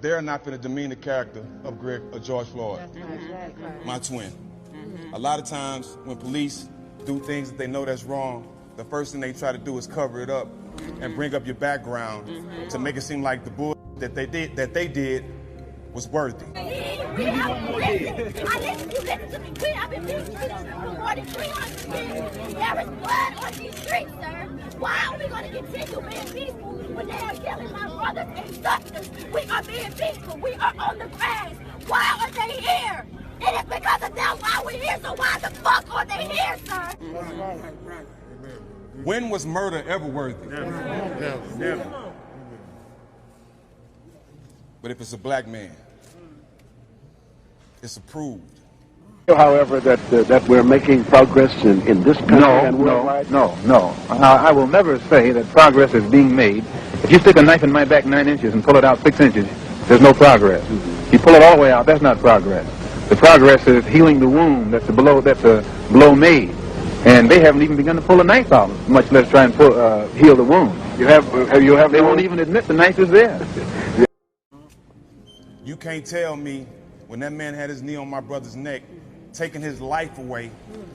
they're not going to demean the character of George Floyd, my twin. A lot of times when police do things that they know that's wrong, the first thing they try to do is cover it up and bring up your background to make it seem like the bull that they did was worthy. You listen to me. I've been listening for more than 300 years. There is blood on these streets, sir. Why are we going to continue being peaceful when they are killing my brothers and sisters? We are being peaceful. We are on the grass. Why are they here? It is because of them why we're here, so why the fuck are they here, sir? When was murder ever worthy? Never. But if it's a black man, it's approved. However, that we're making progress in this country and worldwide? No. I will never say that progress is being made. If you stick a knife in my back 9 inches and pull it out 6 inches, there's no progress. If you pull it all the way out, that's not progress. The progress is healing the wound that's a blow made. And they haven't even begun to pull a knife out, much less try and heal the wound. They won't even admit the knife is there. You can't tell me when that man had his knee on my brother's neck, taking his life away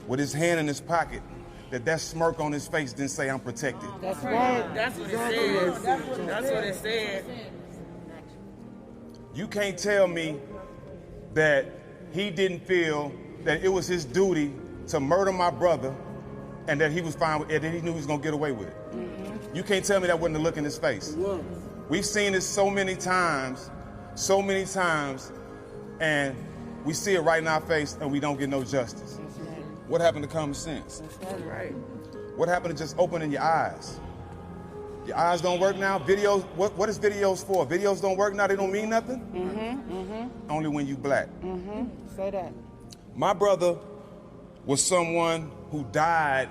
with his hand in his pocket, that smirk on his face didn't say I'm protected. That's right. That's what it says. That's what it said. You can't tell me that he didn't feel that it was his duty to murder my brother and that he was fine with it, that he knew he was going to get away with it. You can't tell me that wasn't a look in his face. We've seen this so many times, and we see it right in our face and we don't get no justice. What happened to common sense? That's right. What happened to just opening your eyes? Your eyes don't work now? Videos, what is videos for? Videos don't work now, they don't mean nothing? Only when you black. Say that. My brother was someone who died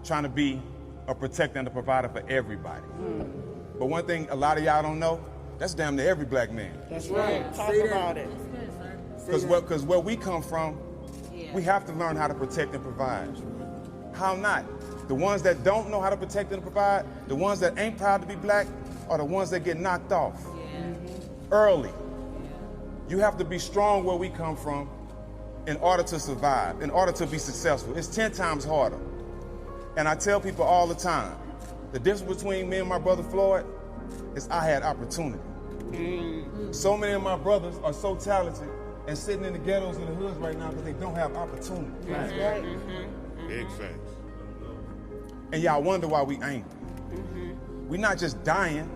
trying to be a protector and a provider for everybody. But one thing a lot of y'all don't know, that's damn near every black man. That's right. Talk about it. Because where we come from, we have to learn how to protect and provide. How not? The ones that don't know how to protect and provide, the ones that ain't proud to be black, are the ones that get knocked off early. You have to be strong where we come from in order to survive, in order to be successful. It's 10 times harder. And I tell people all the time, the difference between me and my brother Floyd is I had opportunity. So many of my brothers are so talented and sitting in the ghettos and the hoods right now because they don't have opportunity. That's right. Big facts. And y'all wonder why we angry. We're not just dying.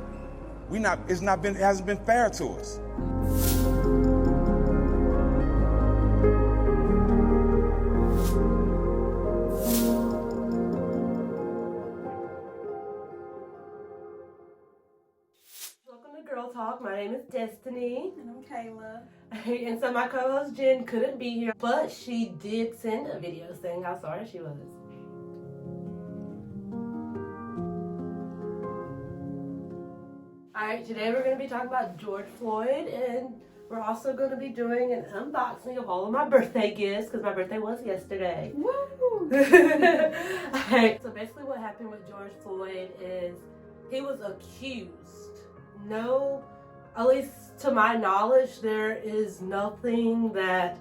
It hasn't been fair to us. Welcome to Girl Talk. My name is Destiny. And I'm Kayla. And so my co-host Jen couldn't be here, but she did send a video saying how sorry she was. Alright, today we're going to be talking about George Floyd, and we're also going to be doing an unboxing of all of my birthday gifts, because my birthday was yesterday. Woo! Alright, so basically what happened with George Floyd is he was accused. No, at least to my knowledge, there is nothing that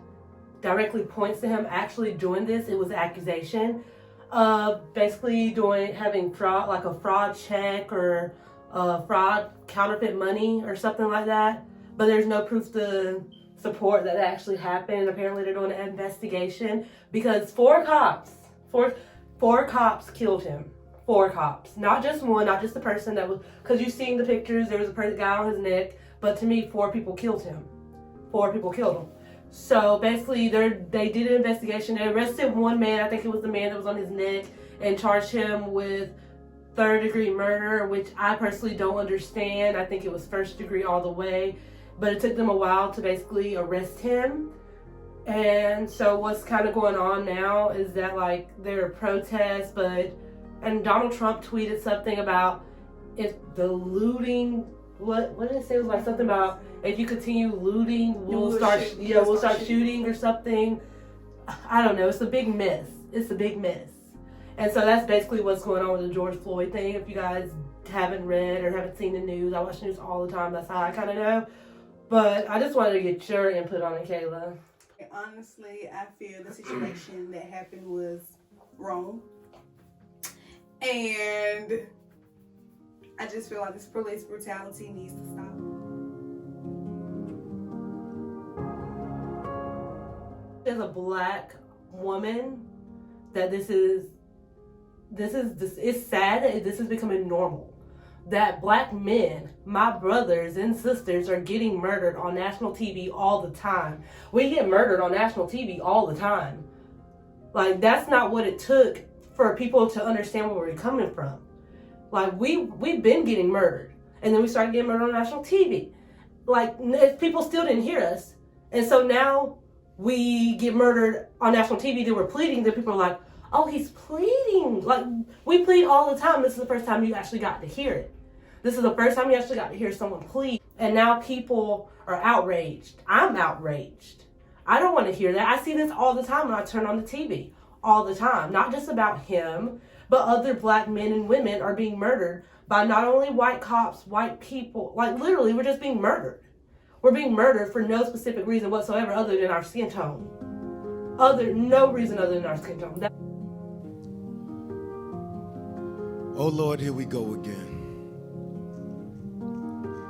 directly points to him actually doing this. It was an accusation of basically having fraud, like a fraud check or fraud counterfeit money or something like that. But there's no proof to support that actually happened. Apparently they're doing an investigation because four cops killed him. 4 cops, not just one, not just the person that was, because you've seen the pictures, there was a guy on his neck, but to me, 4 people killed him. 4 people killed him. So basically, they did an investigation. They arrested one man, I think it was the man that was on his neck, and charged him with 3rd-degree murder, which I personally don't understand. I think it was 1st degree all the way, but it took them a while to basically arrest him. And so what's kind of going on now is that, like, there are protests, and Donald Trump tweeted something about if the looting, what did it say? It was like something about if you continue looting, we'll start shooting or something. I don't know. It's a big mess. And so that's basically what's going on with the George Floyd thing. If you guys haven't read or haven't seen the news, I watch news all the time. That's how I kind of know But I just wanted to get your input on it, Kayla. Honestly, I feel the situation that happened was wrong. And I just feel like this police brutality needs to stop. As a black woman, that it's sad that this is becoming normal. That black men, my brothers and sisters, are getting murdered on national TV all the time. We get murdered on national TV all the time. Like, that's not what it took for people to understand where we're coming from. Like, we've been getting murdered, and then we started getting murdered on national TV. Like, people still didn't hear us, and so now we get murdered on national TV. Then we're pleading. Then people are like, "Oh, he's pleading." Like, we plead all the time. This is the first time you actually got to hear it. This is the first time you actually got to hear someone plead. And now people are outraged. I'm outraged. I don't want to hear that. I see this all the time when I turn on the TV. All the time. Not just about him, but other black men and women are being murdered by not only white cops, white people. Like, literally, we're just being murdered. We're being murdered for no specific reason whatsoever other than our skin tone. No reason other than our skin tone. Oh Lord, here we go again.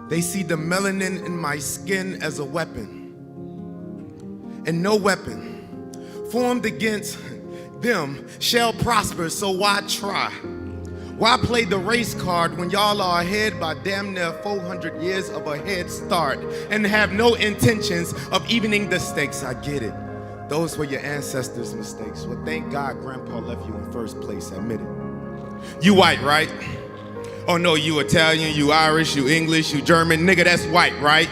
They see the melanin in my skin as a weapon, and no weapon formed against them shall prosper, so why try? Why play the race card when y'all are ahead by damn near 400 years of a head start and have no intentions of evening the stakes? I get it. Those were your ancestors' mistakes. Well, thank God Grandpa left you in first place, admit it. You white, right? Oh no, you Italian, you Irish, you English, you German. Nigga, that's white, right?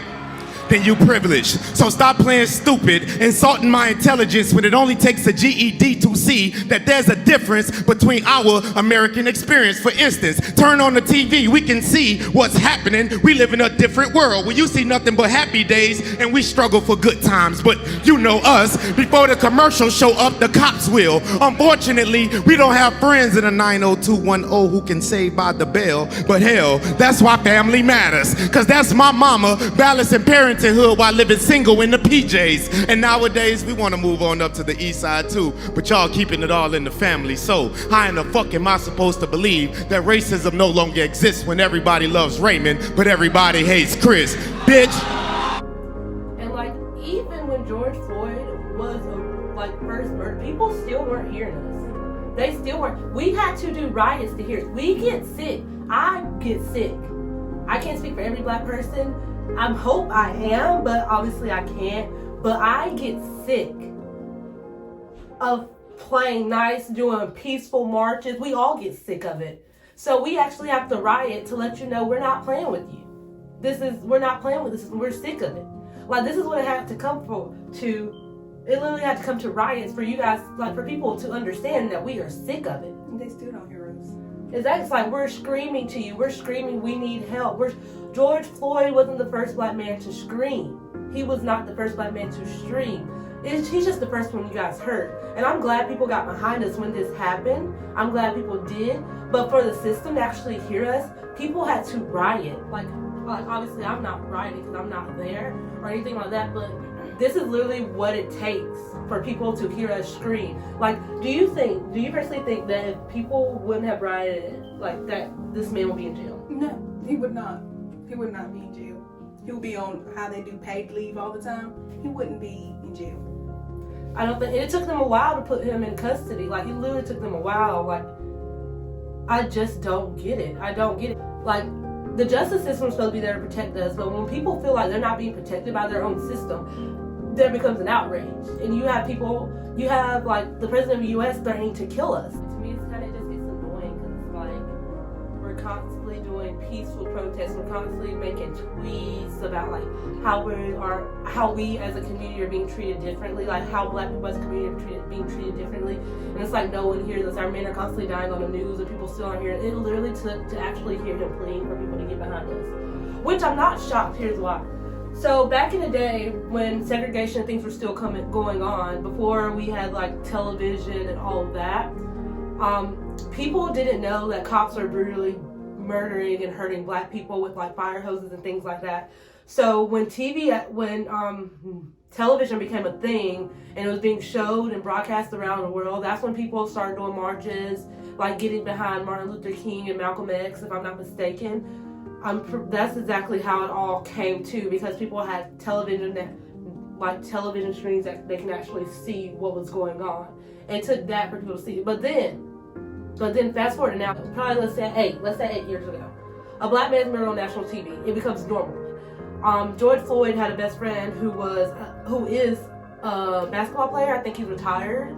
Then you privileged. So stop playing stupid, insulting my intelligence when it only takes a GED to see that there's a difference between our American experience. For instance, turn on the TV, we can see what's happening. We live in a different world where you see nothing but happy days and we struggle for good times. But you know us, before the commercials show up, the cops will. Unfortunately, we don't have friends in a 90210 who can save by the bell. But hell, that's why family matters. Cause that's my mama balancing parents hood while living single in the PJs. And nowadays we want to move on up to the east side too, but y'all keeping it all in the family. So how in the fuck am I supposed to believe that racism no longer exists when everybody loves Raymond but everybody hates Chris? Bitch. And like, even when George Floyd was first murdered, people still weren't hearing us. They still weren't. We had to do riots to hear us. We get sick. I get sick. I can't speak for every black person. I hope I am, but obviously I can't. But I get sick of playing nice, doing peaceful marches. We all get sick of it. So we actually have to riot to let you know we're not playing with you. We're not playing with this. We're sick of it. Like, this is what it had to come to. It literally had to come to riots for you guys, like, for people to understand that we are sick of it. They still don't hear us. It's like we're screaming to you. We're screaming, we need help. George Floyd wasn't the first black man to scream. He was not the first black man to scream. He's just the first one you guys heard. And I'm glad people got behind us when this happened. I'm glad people did. But for the system to actually hear us, people had to riot. Like obviously I'm not rioting because I'm not there or anything like that, but this is literally what it takes for people to hear us scream. Like, do you personally think that if people wouldn't have rioted like that, this man would be in jail? No, he would not. He would not be in jail. He would be on how they do paid leave all the time. He wouldn't be in jail. I don't think, it took them a while to put him in custody. Like, it literally took them a while. Like, I just don't get it. I don't get it. Like, the justice system is supposed to be there to protect us, but when people feel like they're not being protected by their own system, there becomes an outrage. And you have like the president of the U.S. threatening to kill us. To me, it just gets annoying because it's like we're constantly doing peaceful protests. We're constantly making tweets about like how we as a community are being treated differently, like how black people as a community are being treated differently. And it's like no one hears us. Our men are constantly dying on the news, and people still aren't hearing. It literally took to actually hear him pleading for people to get behind us, which I'm not shocked. Here's why. So back in the day when segregation and things were still going on, before we had like television and all of that, people didn't know that cops are brutally murdering and hurting black people with like fire hoses and things like that. So when television became a thing and it was being showed and broadcast around the world, that's when people started doing marches, like getting behind Martin Luther King and Malcolm X, if I'm not mistaken. That's exactly how it all came to, because people had television screens that they can actually see what was going on. It took that for people to see it. But then fast forward to now, probably let's say 8 years ago, a black man's murdered on national TV. It becomes normal. George Floyd had a best friend who is a basketball player. I think he's retired.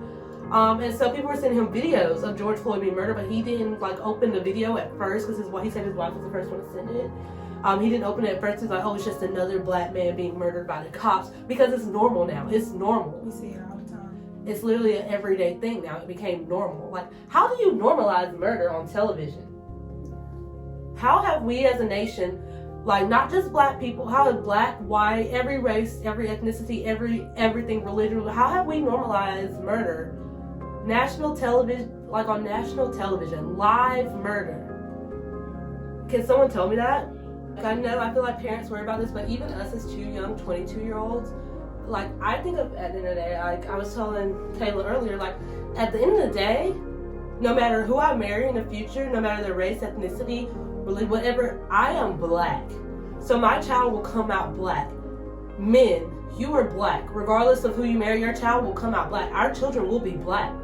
And so people were sending him videos of George Floyd being murdered, but he didn't open the video at first because he said his wife was the first one to send it. He didn't open it at first. He's like, oh, it's just another black man being murdered by the cops, because it's normal now. It's normal. We see it all the time. It's literally an everyday thing now. It became normal. Like, how do you normalize murder on television? How have we as a nation, not just black people, how have black, white, every race, every ethnicity, everything, religion, how have we normalized murder? National television, on national television, live murder. Can someone tell me that? I feel like parents worry about this, but even us as two young 22-year-olds, I think of, at the end of the day, I was telling Taylor earlier, at the end of the day, no matter who I marry in the future, no matter their race, ethnicity, religion, whatever, I am black. So my child will come out black. Men, you are black. Regardless of who you marry, your child will come out black. Our children will be black.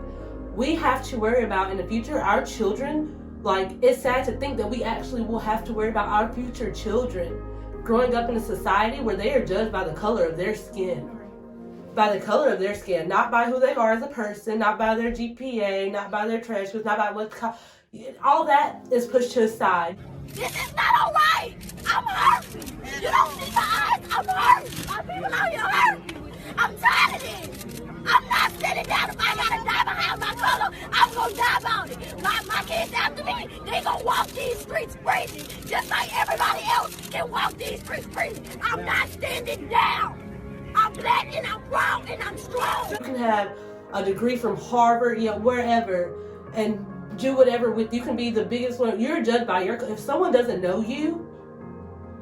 We have to worry about in the future, our children, it's sad to think that we actually will have to worry about our future children growing up in a society where they are judged by the color of their skin. By the color of their skin, not by who they are as a person, not by their GPA, not by their transcripts, not by all that is pushed to the side. This is not all right. I'm hurt. You don't see my eyes. I'm hurt. My people out here hurt. I'm tired of this. I'm not sitting down. If I gotta die behind my color, I'm gonna die about it. My kids after me, they gonna walk these streets crazy, just like everybody else can walk these streets crazy. I'm not standing down. I'm black and I'm proud and I'm strong. You can have a degree from Harvard, wherever, and do whatever you can be the biggest one. You're judged by if someone doesn't know you,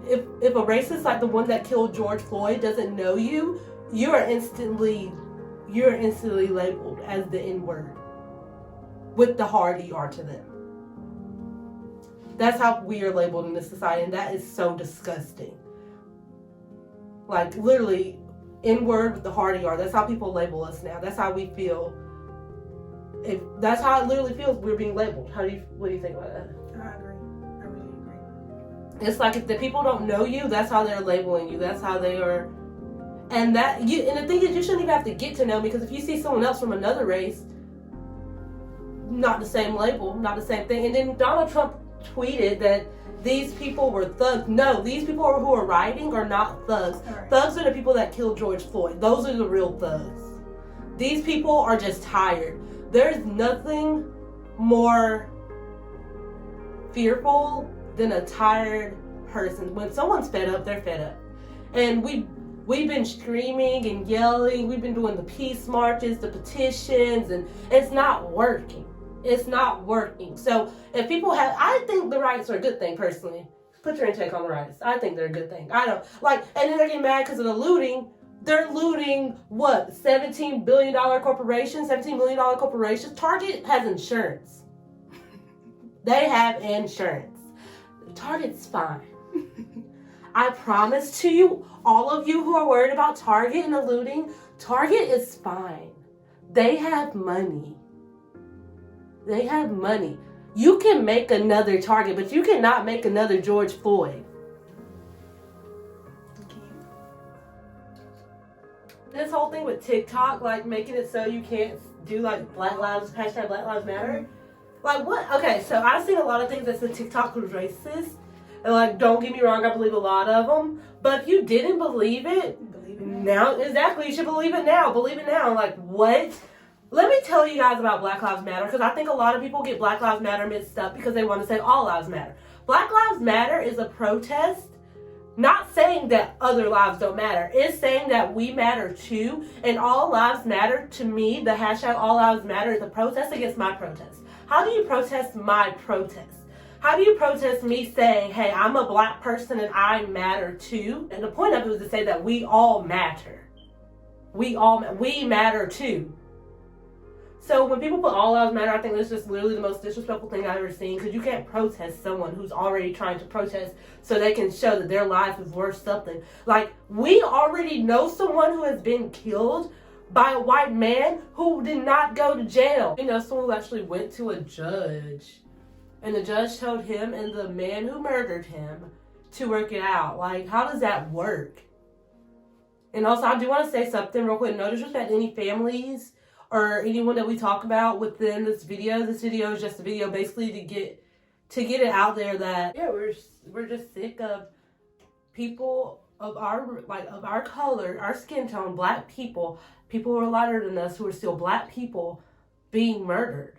if a racist like the one that killed George Floyd doesn't know you, you're instantly labeled as the N-word with the hard ER to them. That's how we are labeled in this society, and that is so disgusting. Literally, N-word with the hard ER. That's how people label us now. That's how we feel. That's how it literally feels. We're being labeled. What do you think about that? I agree. I really agree. It's if the people don't know you, that's how they're labeling you. That's how they are. And the thing is, you shouldn't even have to get to know me, because if you see someone else from another race, not the same label, not the same thing. And then Donald Trump tweeted that these people were thugs. No, these people who are rioting are not thugs. Right. Thugs are the people that killed George Floyd. Those are the real thugs. These people are just tired. There's nothing more fearful than a tired person. When someone's fed up, they're fed up. And we've been screaming and yelling. We've been doing the peace marches, the petitions, and it's not working. It's not working. So if people I think the riots are a good thing, personally. Put your intake on the riots. I think they're a good thing. I don't, and then they're getting mad because of the looting. They're looting, what, $17 billion corporations, $17 million corporations? Target has insurance. They have insurance. Target's fine. I promise to you, all of you who are worried about Target and the looting, Target is fine. They have money. They have money. You can make another Target, but you cannot make another George Floyd. This whole thing with TikTok, making it so you can't do Black Lives Matter. What? Okay, so I've seen a lot of things that said TikTok was racist. And don't get me wrong, I believe a lot of them. But if you didn't believe it, now, exactly, you should believe it now. Believe it now. What? Let me tell you guys about Black Lives Matter, because I think a lot of people get Black Lives Matter mixed up because they want to say all lives matter. Black Lives Matter is a protest, not saying that other lives don't matter. It's saying that we matter too, and all lives matter. To me, the hashtag all lives matter is a protest against my protest. How do you protest my protest? How do you protest me saying, hey, I'm a black person and I matter too? And the point of it was to say that we all matter. We matter too. So when people put all lives matter, I think that's just literally the most disrespectful thing I've ever seen, because you can't protest someone who's already trying to protest so they can show that their life is worth something. Like, we already know someone who has been killed by a white man who did not go to jail. You know, someone who actually went to a judge, and the judge told him and the man who murdered him to work it out. Like, how does that work? And also, I do want to say something real quick. No disrespect to any families or anyone that we talk about within this video. This video is just a video basically to get it out there that, yeah, we're just sick of people of our color, our skin tone, black people who are lighter than us, who are still black people, being murdered.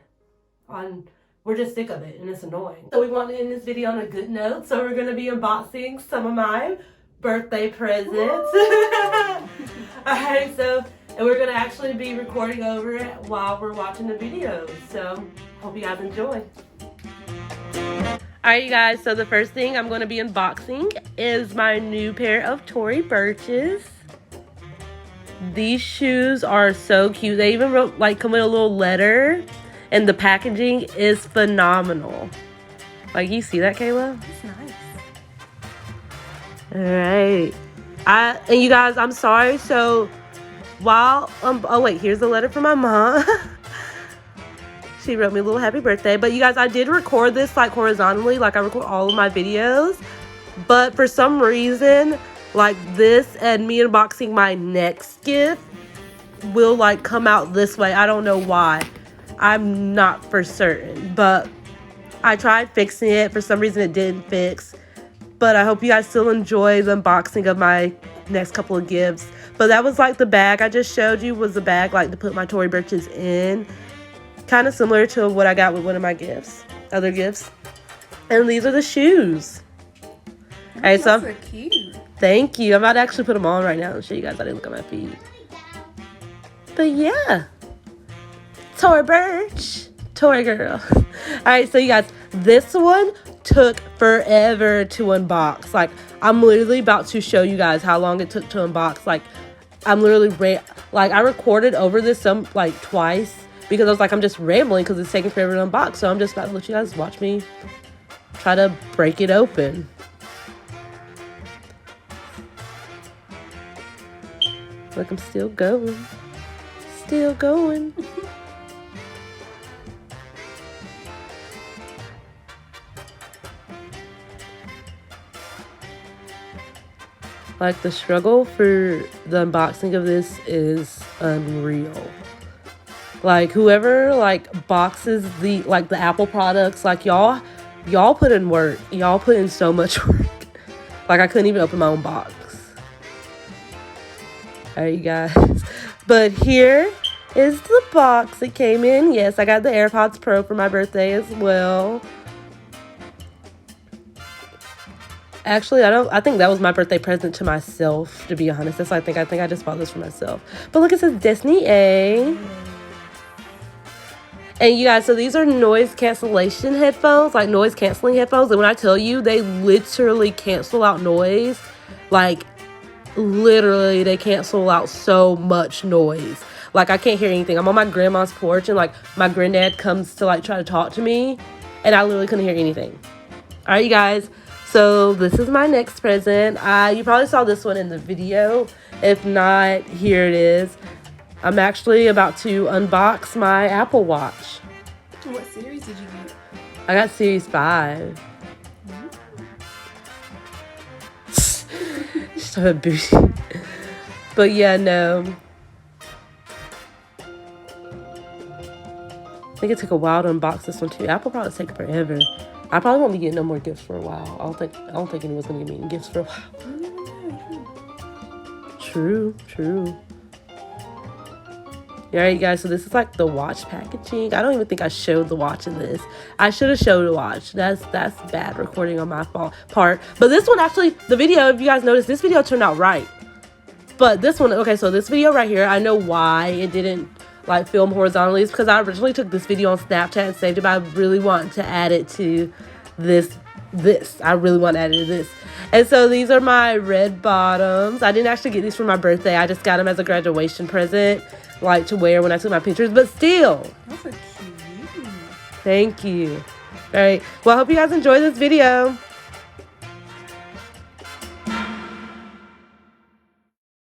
We're just sick of it, and it's annoying. So we want to end this video on a good note, so we're going to be unboxing some of my birthday presents. Alright, and we're going to actually be recording over it while we're watching the videos. So, hope you guys enjoy. Alright, you guys, so the first thing I'm going to be unboxing is my new pair of Tory Burches. These shoes are so cute. They even wrote, come with a little letter, and the packaging is phenomenal. Like, you see that, Kayla? That's nice. Alright. And you guys, I'm sorry. So, while, oh wait, here's the letter from my mom. She wrote me a little happy birthday. But you guys, I did record this, horizontally. I record all of my videos. But for some reason, this and me unboxing my next gift will, come out this way. I don't know why. I'm not for certain. But I tried fixing it. For some reason, it didn't fix. But I hope you guys still enjoy the unboxing of my next couple of gifts. But that was the bag I just showed you was the bag to put my Tory Burches in. Kind of similar to what I got with one of my other gifts. And these are the shoes. Alright, so Those are cute. Thank you. I'm about to actually put them on right now and show you guys how they look on my feet. But yeah. Tory Burch. Tory girl. Alright, so you guys, this one took forever to unbox. I'm literally about to show you guys how long it took to unbox. I'm literally I recorded over this twice because I was I'm just rambling because it's taking forever to unbox. So I'm just about to let you guys watch me try to break it open. Look, I'm still going. Still going. The struggle for the unboxing of this is unreal. Whoever boxes the Apple products, y'all put in work. Y'all put in so much work. I couldn't even open my own box. Alright, you guys. But here is the box it came in. Yes, I got the AirPods Pro for my birthday as well. Actually, I think that was my birthday present to myself, to be honest. I think I just bought this for myself. But look, it says Destiny A. And you guys, so these are noise cancellation headphones, noise canceling headphones. And when I tell you, they literally cancel out noise. Literally, they cancel out so much noise. I can't hear anything. I'm on my grandma's porch, and my granddad comes to try to talk to me, and I literally couldn't hear anything. All right, you guys. So this is my next present. You probably saw this one in the video. If not, here it is. I'm actually about to unbox my Apple Watch. What series did you get? I got Series 5. So bougie. But yeah, no. I think it took a while to unbox this one too. Apple products take forever. I probably won't be getting no more gifts for a while. I don't think anyone's gonna give me any gifts for a while. True. Alright, guys, so this is the watch packaging. I don't even think I showed the watch in this. I should have showed the watch. That's bad recording on my part. But this one actually, the video, if you guys noticed, this video turned out right. But this one, okay, so this video right here, I know why it didn't film horizontally. It's because I originally took this video on Snapchat and saved it, but I really want to add it to this. I really want to add to this. And so these are my red bottoms. I didn't actually get these for my birthday. I just got them as a graduation present, like to wear when I took my pictures. But still. Those are cute. Thank you. All right. Well, I hope you guys enjoy this video.